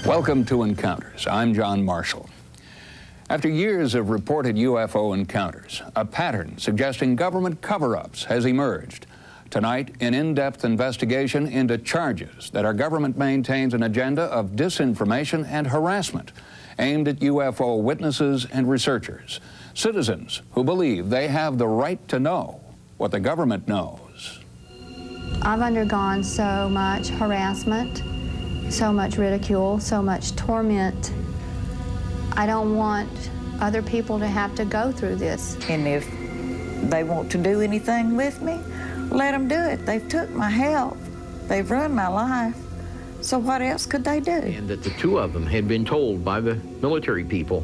Welcome to Encounters. I'm John Marshall. After years of reported UFO encounters, a pattern suggesting government cover-ups has emerged. Tonight, an in-depth investigation into charges that our government maintains an agenda of disinformation and harassment aimed at UFO witnesses and researchers, citizens who believe they have the right to know what the government knows. I've undergone so much harassment, so much ridicule, so much torment. I don't want other people to have to go through this. And if they want to do anything with me, let them do it. They've took my health. They've run my life. So what else could they do? And that the two of them had been told by the military people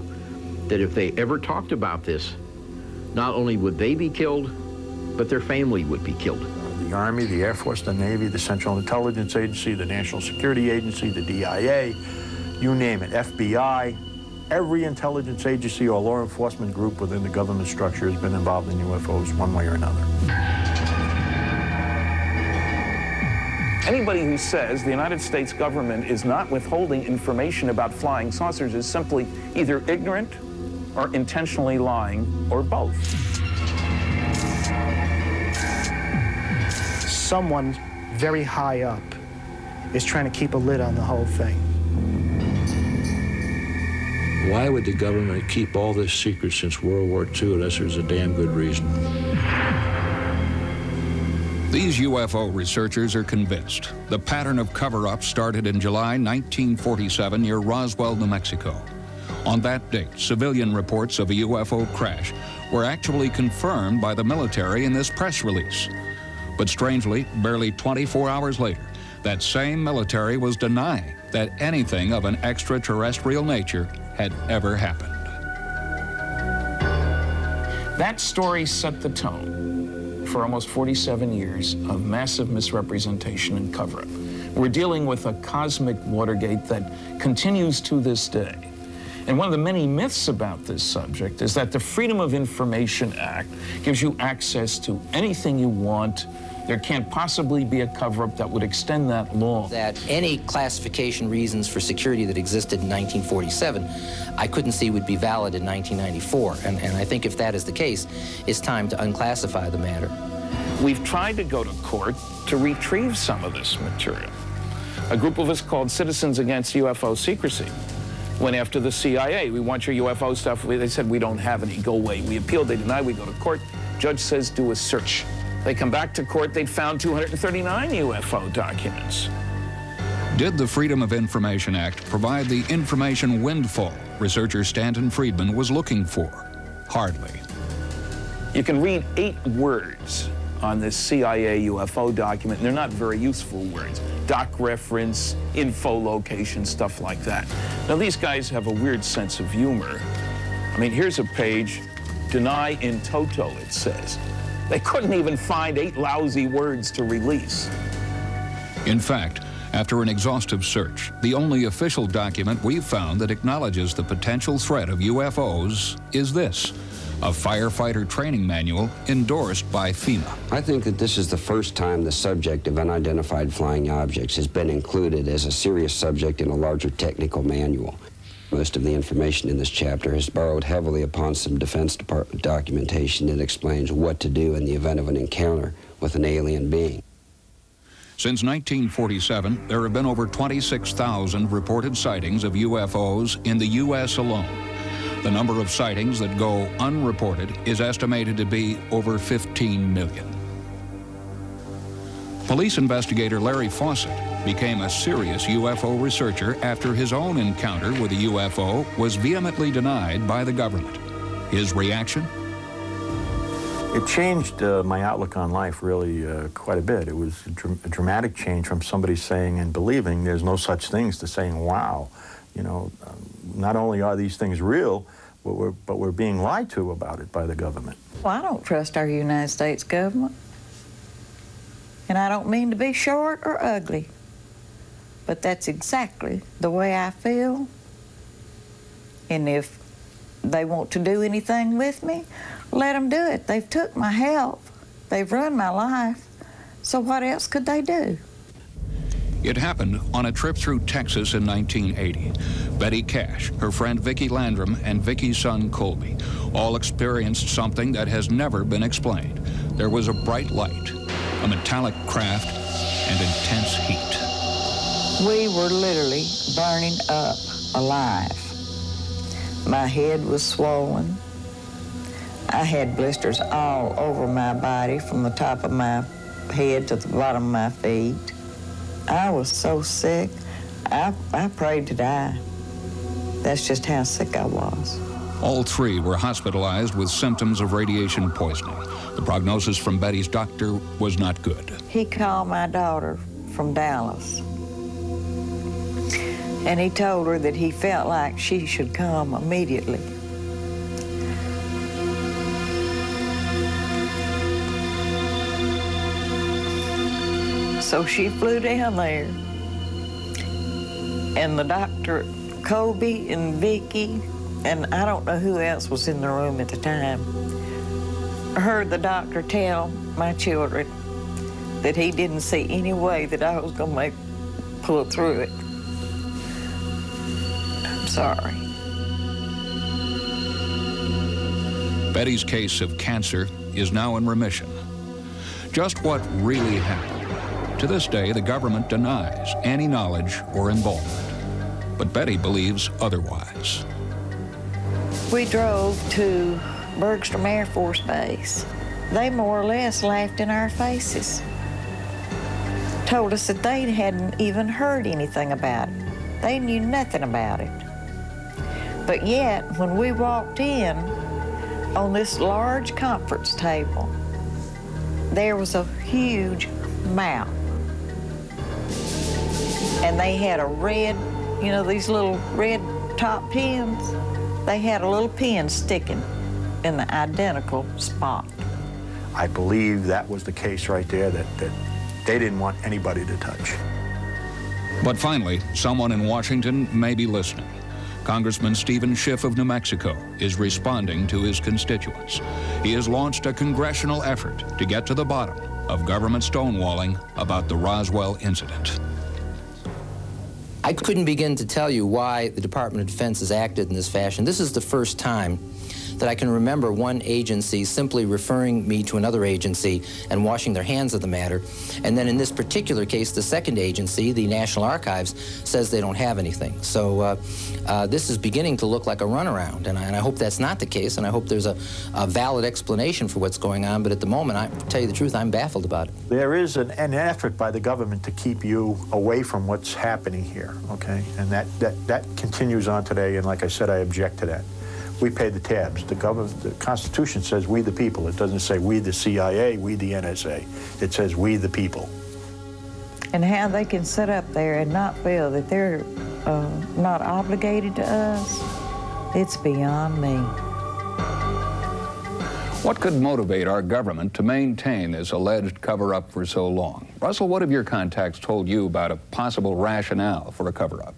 that if they ever talked about this, not only would they be killed, but their family would be killed. The Army, the Air Force, the Navy, the Central Intelligence Agency, the National Security Agency, the DIA, you name it, FBI, every intelligence agency or law enforcement group within the government structure has been involved in UFOs one way or another. Anybody who says the United States government is not withholding information about flying saucers is simply either ignorant or intentionally lying, or both. Someone very high up is trying to keep a lid on the whole thing. Why would the government keep all this secret since World War II unless there's a damn good reason? These UFO researchers are convinced the pattern of cover-ups started in July 1947 near Roswell, New Mexico. On that date, civilian reports of a UFO crash were actually confirmed by the military in this press release. But strangely, barely 24 hours later, that same military was denying that anything of an extraterrestrial nature had ever happened. That story set the tone for almost 47 years of massive misrepresentation and cover-up. We're dealing with a cosmic Watergate that continues to this day. And one of the many myths about this subject is that the Freedom of Information Act gives you access to anything you want. There can't possibly be a cover-up that would extend that law. That any classification reasons for security that existed in 1947, I couldn't see would be valid in 1994. And I think if that is the case, it's time to unclassify the matter. We've tried to go to court to retrieve some of this material. A group of us called Citizens Against UFO Secrecy went after the CIA. We want your UFO stuff. They said, we don't have any, go away. We appealed, they denied, we go to court. Judge says, do a search. They come back to court, they'd found 239 UFO documents. Did the Freedom of Information Act provide the information windfall researcher Stanton Friedman was looking for? Hardly. You can read 8 words on this CIA UFO document, and they're not very useful words. Doc reference, info location, stuff like that. Now, these guys have a weird sense of humor. I mean, here's a page, deny in toto, it says. They couldn't even find 8 lousy words to release. In fact, after an exhaustive search, the only official document we've found that acknowledges the potential threat of UFOs is this, a firefighter training manual endorsed by FEMA. I think that this is the first time the subject of unidentified flying objects has been included as a serious subject in a larger technical manual. Most of the information in this chapter is borrowed heavily upon some Defense Department documentation that explains what to do in the event of an encounter with an alien being. Since 1947, there have been over 26,000 reported sightings of UFOs in the U.S. alone. The number of sightings that go unreported is estimated to be over 15 million. Police investigator Larry Fawcett became a serious UFO researcher after his own encounter with a UFO was vehemently denied by the government. His reaction? It changed my outlook on life really quite a bit. It was a dramatic change from somebody saying and believing there's no such things to saying, wow, you know, not only are these things real, but we're being lied to about it by the government. Well, I don't trust our United States government. And I don't mean to be short or ugly, but that's exactly the way I feel. And if they want to do anything with me, let them do it. They've took my health. They've run my life. So what else could they do? It happened on a trip through Texas in 1980. Betty Cash, her friend Vicki Landrum, and Vicki's son Colby all experienced something that has never been explained. There was a bright light, a metallic craft, and intense heat. We were literally burning up alive. My head was swollen. I had blisters all over my body from the top of my head to the bottom of my feet. I was so sick, I prayed to die. That's just how sick I was. All three were hospitalized with symptoms of radiation poisoning. The prognosis from Betty's doctor was not good. He called my daughter from Dallas, and he told her that he felt like she should come immediately. So she flew down there, and the doctor, Colby and Vicki, and I don't know who else was in the room at the time, heard the doctor tell my children that he didn't see any way that I was going to pull through it. I'm sorry. Betty's case of cancer is now in remission. Just what really happened? To this day, the government denies any knowledge or involvement. But Betty believes otherwise. We drove to Bergstrom Air Force Base. They more or less laughed in our faces. Told us that they hadn't even heard anything about it. They knew nothing about it. But yet, when we walked in, on this large conference table, there was a huge map. And they had a red, you know, these little red top pins. They had a little pin sticking in the identical spot. I believe that was the case right there, that they didn't want anybody to touch. But finally, someone in Washington may be listening. Congressman Stephen Schiff of New Mexico is responding to his constituents. He has launched a congressional effort to get to the bottom of government stonewalling about the Roswell incident. I couldn't begin to tell you why the Department of Defense has acted in this fashion. This is the first time that I can remember one agency simply referring me to another agency and washing their hands of the matter. And then in this particular case, the second agency, the National Archives, says they don't have anything. So this is beginning to look like a runaround, and I hope that's not the case, and I hope there's a valid explanation for what's going on, but at the moment, to tell you the truth, I'm baffled about it. There is an effort by the government to keep you away from what's happening here, okay? And that continues on today, and like I said, I object to that. We pay the tabs. The Constitution says we the people. It doesn't say we the CIA, we the NSA. It says we the people. And how they can sit up there and not feel that they're not obligated to us, it's beyond me. What could motivate our government to maintain this alleged cover-up for so long? Russell, what have your contacts told you about a possible rationale for a cover-up?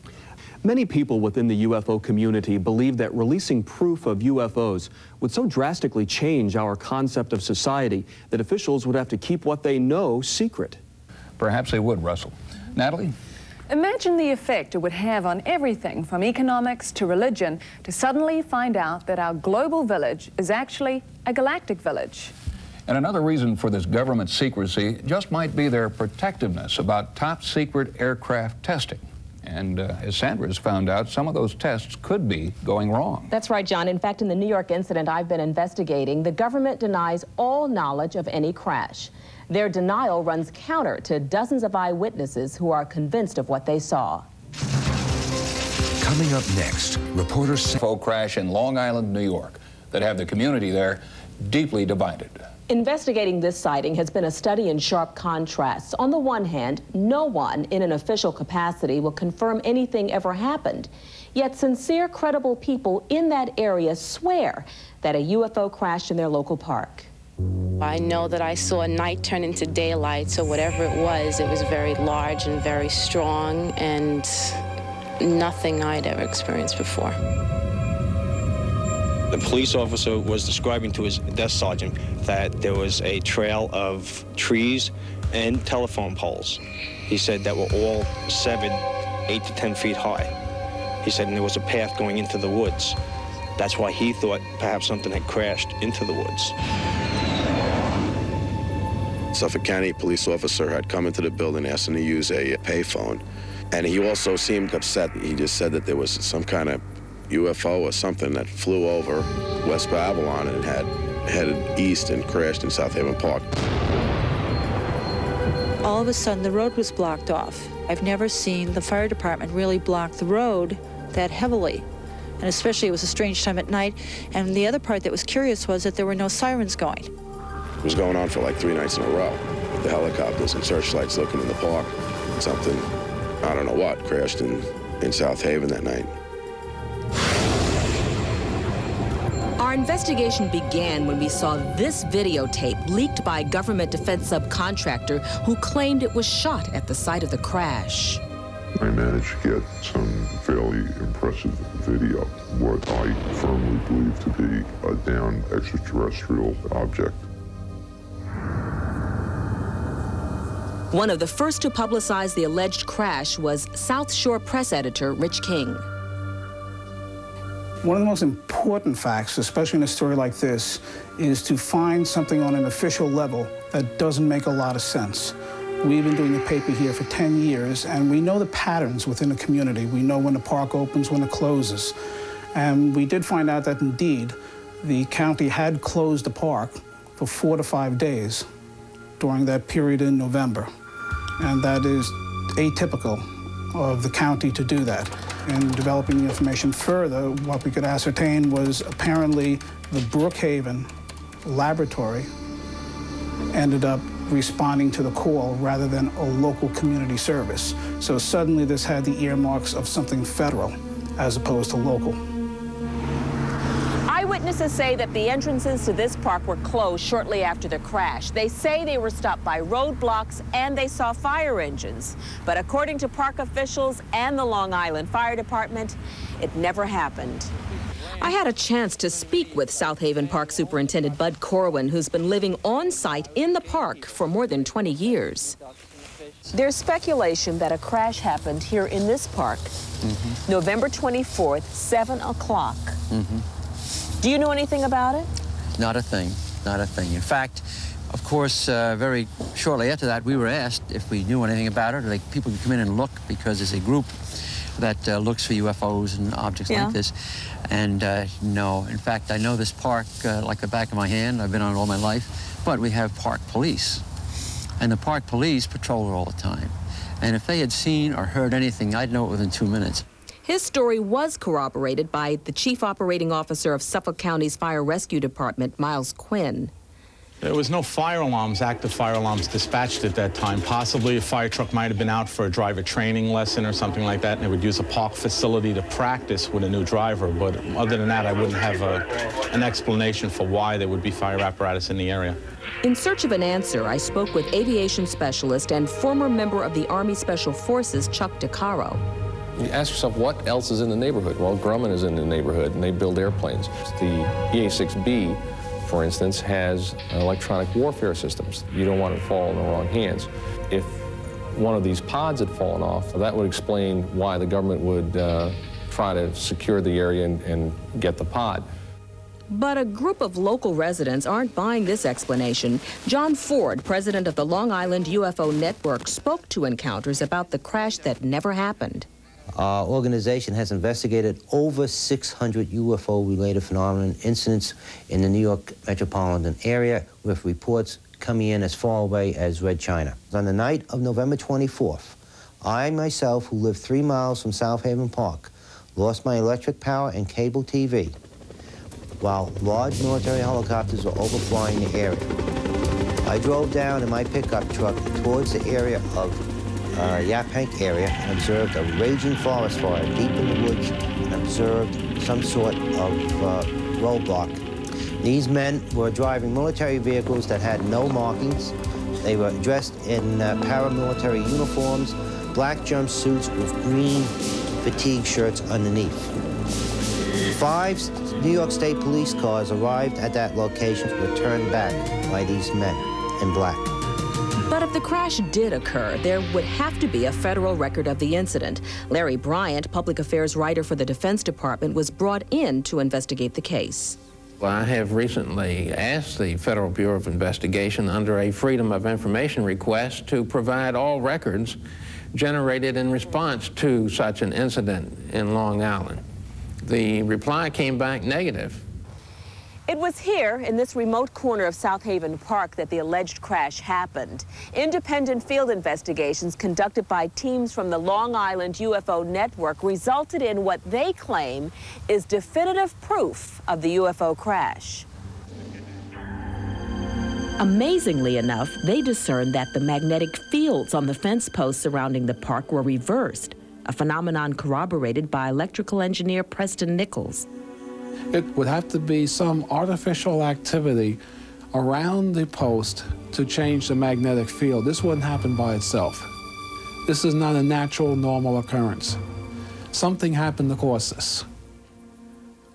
Many people within the UFO community believe that releasing proof of UFOs would so drastically change our concept of society that officials would have to keep what they know secret. Perhaps they would, Russell. Natalie? Imagine the effect it would have on everything from economics to religion to suddenly find out that our global village is actually a galactic village. And another reason for this government secrecy just might be their protectiveness about top-secret aircraft testing. And as Sandra's found out, some of those tests could be going wrong. That's right, John. In fact, in the New York incident I've been investigating, the government denies all knowledge of any crash. Their denial runs counter to dozens of eyewitnesses who are convinced of what they saw. Coming up next, reporters... UFO crash in Long Island, New York, that have the community there deeply divided. Investigating this sighting has been a study in sharp contrasts. On the one hand, no one in an official capacity will confirm anything ever happened. Yet sincere, credible people in that area swear that a UFO crashed in their local park. I know that I saw night turn into daylight, so whatever it was very large and very strong, and nothing I'd ever experienced before. The police officer was describing to his desk sergeant that there was a trail of trees and telephone poles. He said that were all severed 8 to 10 feet high. He said, and there was a path going into the woods. That's why he thought perhaps something had crashed into the woods. Suffolk County police officer had come into the building asking to use a payphone, and he also seemed upset. He just said that there was some kind of UFO or something that flew over West Babylon and had headed east and crashed in South Haven Park. All of a sudden, the road was blocked off. I've never seen the fire department really block the road that heavily. And especially, it was a strange time at night. And the other part that was curious was that there were no sirens going. It was going on for like 3 nights in a row. The helicopters and searchlights looking in the park. Something, I don't know what, crashed in South Haven that night. Our investigation began when we saw this videotape leaked by a government defense subcontractor who claimed it was shot at the site of the crash. I managed to get some fairly impressive video, what I firmly believe to be a downed extraterrestrial object. One of the first to publicize the alleged crash was South Shore press editor Rich King. One of the most important facts, especially in a story like this, is to find something on an official level that doesn't make a lot of sense. We've been doing the paper here for 10 years, and we know the patterns within the community. We know when the park opens, when it closes. And we did find out that, indeed, the county had closed the park for 4 to 5 days during that period in November. And that is atypical of the county to do that. In developing the information further, what we could ascertain was apparently the Brookhaven laboratory ended up responding to the call rather than a local community service. So suddenly this had the earmarks of something federal as opposed to local. Eyewitnesses say that the entrances to this park were closed shortly after the crash. They say they were stopped by roadblocks and they saw fire engines. But according to park officials and the Long Island Fire Department, it never happened. I had a chance to speak with South Haven Park Superintendent Bud Corwin, who's been living on site in the park for more than 20 years. There's speculation that a crash happened here in this park, November 24th, 7 o'clock. Do you know anything about it? Not a thing, not a thing. In fact, of course, very shortly after that, we were asked if we knew anything about it, like people could come in and look, because there's a group that looks for UFOs and objects like this. And no, in fact, I know this park like the back of my hand. I've been on it all my life. But we have park police. And the park police patrol it all the time. And if they had seen or heard anything, I'd know it within 2 minutes. His story was corroborated by the Chief Operating Officer of Suffolk County's Fire Rescue Department, Miles Quinn. There was no fire alarms, active fire alarms dispatched at that time. Possibly a fire truck might have been out for a driver training lesson or something like that, and they would use a park facility to practice with a new driver. But other than that, I wouldn't have an explanation for why there would be fire apparatus in the area. In search of an answer, I spoke with aviation specialist and former member of the Army Special Forces, Chuck DeCaro. You ask yourself, what else is in the neighborhood? Well, Grumman is in the neighborhood, and they build airplanes. The EA-6B, for instance, has electronic warfare systems. You don't want it to fall in the wrong hands. If one of these pods had fallen off, that would explain why the government would try to secure the area and get the pod. But a group of local residents aren't buying this explanation. John Ford, president of the Long Island UFO Network, spoke to encounters about the crash that never happened. Our organization has investigated over 600 UFO-related phenomenon incidents in the New York metropolitan area, with reports coming in as far away as Red China. On the night of November 24th, I myself, who lived 3 miles from South Haven Park, lost my electric power and cable TV while large military helicopters were overflying the area. I drove down in my pickup truck towards the area of Yaphank area and observed a raging forest fire deep in the woods and observed some sort of roadblock. These men were driving military vehicles that had no markings. They were dressed in paramilitary uniforms, black jumpsuits with green fatigue shirts underneath. 5 New York State police cars arrived at that location and were turned back by these men in black. But if the crash did occur, there would have to be a federal record of the incident. Larry Bryant, public affairs writer for the Defense Department, was brought in to investigate the case. Well, I have recently asked the Federal Bureau of Investigation under a Freedom of Information request to provide all records generated in response to such an incident in Long Island. The reply came back negative. It was here, in this remote corner of South Haven Park, that the alleged crash happened. Independent field investigations conducted by teams from the Long Island UFO Network resulted in what they claim is definitive proof of the UFO crash. Amazingly enough, they discerned that the magnetic fields on the fence posts surrounding the park were reversed, a phenomenon corroborated by electrical engineer Preston Nichols. It would have to be some artificial activity around the post to change the magnetic field. This wouldn't happen by itself. This is not a natural, normal occurrence. Something happened to cause this.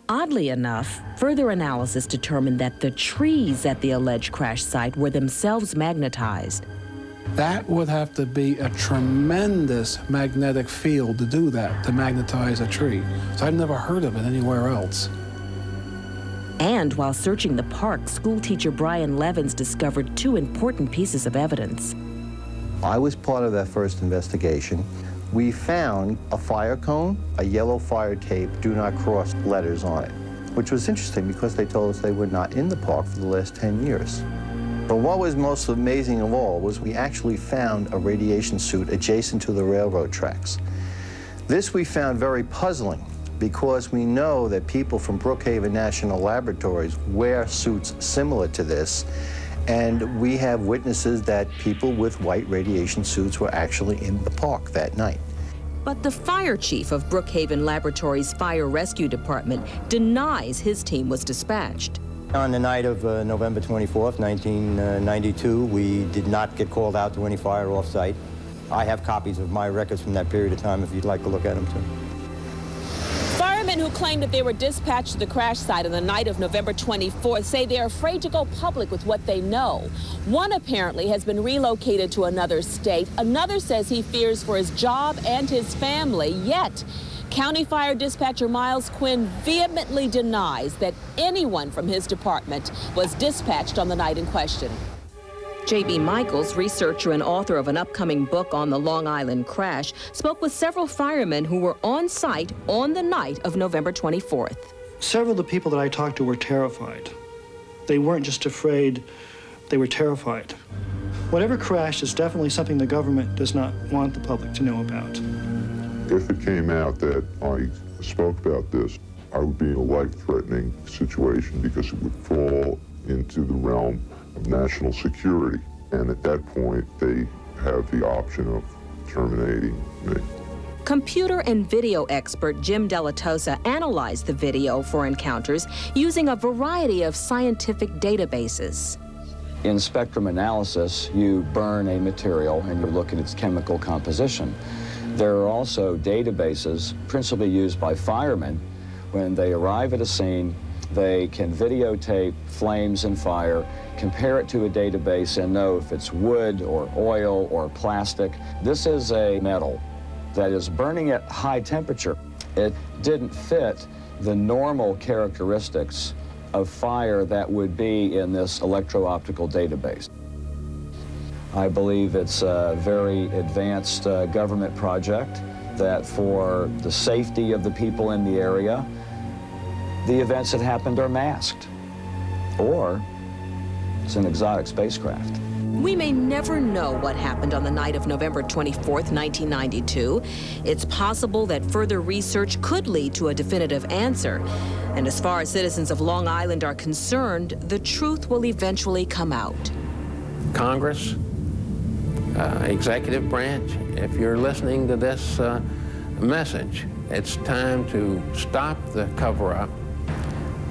Oddly enough, further analysis determined that the trees at the alleged crash site were themselves magnetized. That would have to be a tremendous magnetic field to do that, to magnetize a tree. So I've never heard of it anywhere else. And while searching the park, schoolteacher Brian Levins discovered two important pieces of evidence. I was part of that first investigation. We found a fire cone, a yellow fire tape, "Do not cross" letters on it, which was interesting because they told us they were not in the park for the last 10 years. But what was most amazing of all was we actually found a radiation suit adjacent to the railroad tracks. This we found very puzzling, because we know that people from Brookhaven National Laboratories wear suits similar to this, and we have witnesses that people with white radiation suits were actually in the park that night. But the fire chief of Brookhaven Laboratories Fire Rescue Department denies his team was dispatched. On the night of November 24th, 1992, we did not get called out to any fire off-site. I have copies of my records from that period of time if you'd like to look at them too. Firemen who claim that they were dispatched to the crash site on the night of November 24th say they are afraid to go public with what they know. One apparently has been relocated to another state. Another says he fears for his job and his family. Yet, County Fire Dispatcher Miles Quinn vehemently denies that anyone from his department was dispatched on the night in question. J.B. Michaels, researcher and author of an upcoming book on the Long Island crash, spoke with several firemen who were on site on the night of November 24th. Several of the people that I talked to were terrified. They weren't just afraid, they were terrified. Whatever crashed is definitely something the government does not want the public to know about. If it came out that I spoke about this, I would be in a life-threatening situation because it would fall into the realm of national security. And at that point, they have the option of terminating me. Computer and video expert Jim Delatosa analyzed the video for encounters using a variety of scientific databases. In spectrum analysis, you burn a material and you look at its chemical composition. There are also databases principally used by firemen. When they arrive at a scene, they can videotape flames and fire, compare it to a database, and know if it's wood or oil or plastic. This is a metal that is burning at high temperature. It didn't fit the normal characteristics of fire that would be in this electro-optical database. I believe it's a very advanced government project that for the safety of the people in the area, the events that happened are masked, or it's an exotic spacecraft. We may never know what happened on the night of November 24th, 1992. It's possible that further research could lead to a definitive answer. And as far as citizens of Long Island are concerned, the truth will eventually come out. Congress, executive branch, if you're listening to this message, it's time to stop the cover-up,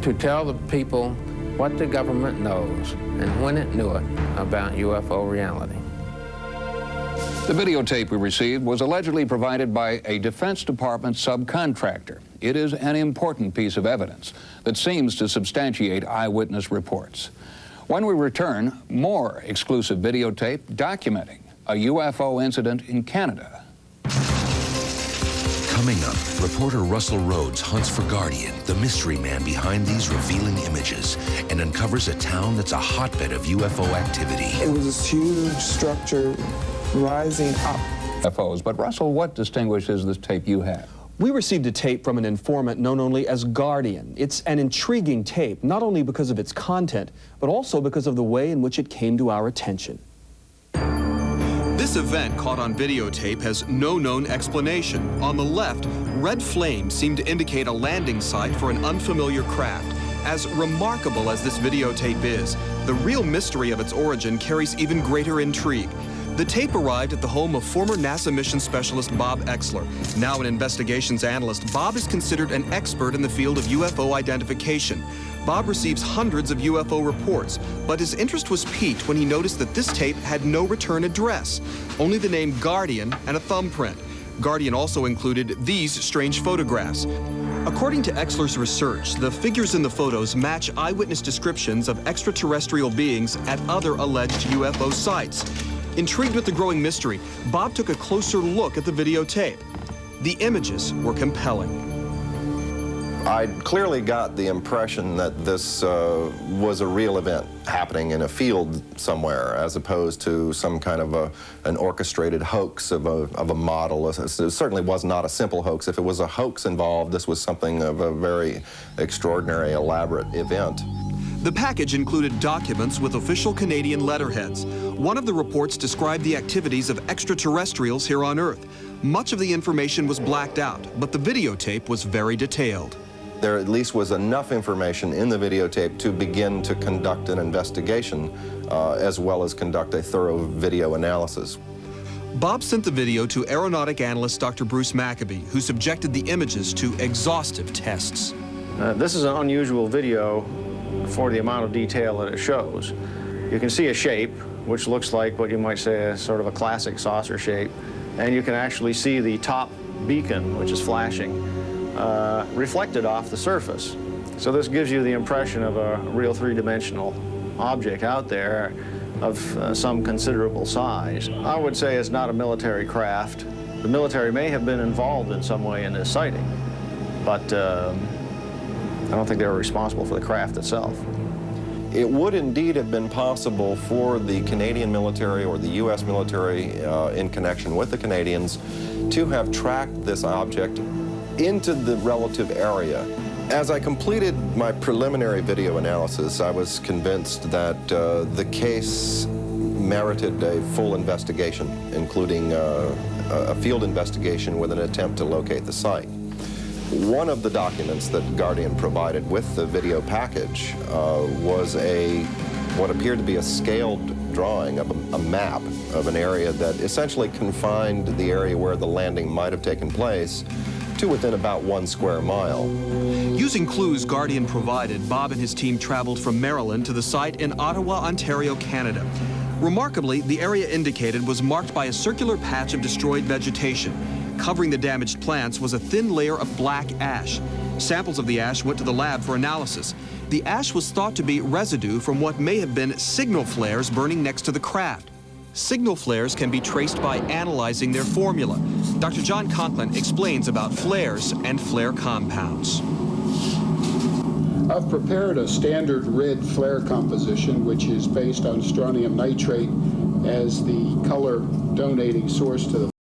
to tell the people what the government knows and when it knew it about UFO reality. The videotape we received was allegedly provided by a Defense Department subcontractor. It is an important piece of evidence that seems to substantiate eyewitness reports. When we return, more exclusive videotape documenting a UFO incident in Canada. Coming up, reporter Russell Rhodes hunts for Guardian, the mystery man behind these revealing images, and uncovers a town that's a hotbed of UFO activity. It was this huge structure rising up. UFOs. But Russell, what distinguishes this tape you have? We received a tape from an informant known only as Guardian. It's an intriguing tape, not only because of its content, but also because of the way in which it came to our attention. This event caught on videotape has no known explanation. On the left, red flames seem to indicate a landing site for an unfamiliar craft. As remarkable as this videotape is, the real mystery of its origin carries even greater intrigue. The tape arrived at the home of former NASA mission specialist Bob Exler. Now an investigations analyst, Bob is considered an expert in the field of UFO identification. Bob receives hundreds of UFO reports, but his interest was piqued when he noticed that this tape had no return address, only the name Guardian and a thumbprint. Guardian also included these strange photographs. According to Exler's research, the figures in the photos match eyewitness descriptions of extraterrestrial beings at other alleged UFO sites. Intrigued with the growing mystery, Bob took a closer look at the videotape. The images were compelling. I clearly got the impression that this was a real event happening in a field somewhere, as opposed to some kind of an orchestrated hoax of a model. It certainly was not a simple hoax. If it was a hoax involved, this was something of a very extraordinary, elaborate event. The package included documents with official Canadian letterheads. One of the reports described the activities of extraterrestrials here on Earth. Much of the information was blacked out, but the videotape was very detailed. There at least was enough information in the videotape to begin to conduct an investigation, as well as conduct a thorough video analysis. Bob sent the video to aeronautic analyst Dr. Bruce Maccabee, who subjected the images to exhaustive tests. This is an unusual video for the amount of detail that it shows. You can see a shape, which looks like what you might say is sort of a classic saucer shape, and you can actually see the top beacon, which is flashing, reflected off the surface. So this gives you the impression of a real three-dimensional object out there of some considerable size. I would say it's not a military craft. The military may have been involved in some way in this sighting, but I don't think they were responsible for the craft itself. It would indeed have been possible for the Canadian military or the U.S. military in connection with the Canadians to have tracked this object into the relative area. As I completed my preliminary video analysis, I was convinced that the case merited a full investigation, including a field investigation with an attempt to locate the site. One of the documents that Guardian provided with the video package was what appeared to be a scaled drawing of a map of an area that essentially confined the area where the landing might have taken place to within about 1 square mile. Using clues Guardian provided, Bob and his team traveled from Maryland to the site in Ottawa, Ontario, Canada. Remarkably, the area indicated was marked by a circular patch of destroyed vegetation. Covering the damaged plants was a thin layer of black ash. Samples of the ash went to the lab for analysis. The ash was thought to be residue from what may have been signal flares burning next to the craft. Signal flares can be traced by analyzing their formula. Dr. John Conklin explains about flares and flare compounds. I've prepared a standard red flare composition, which is based on strontium nitrate as the color donating source to the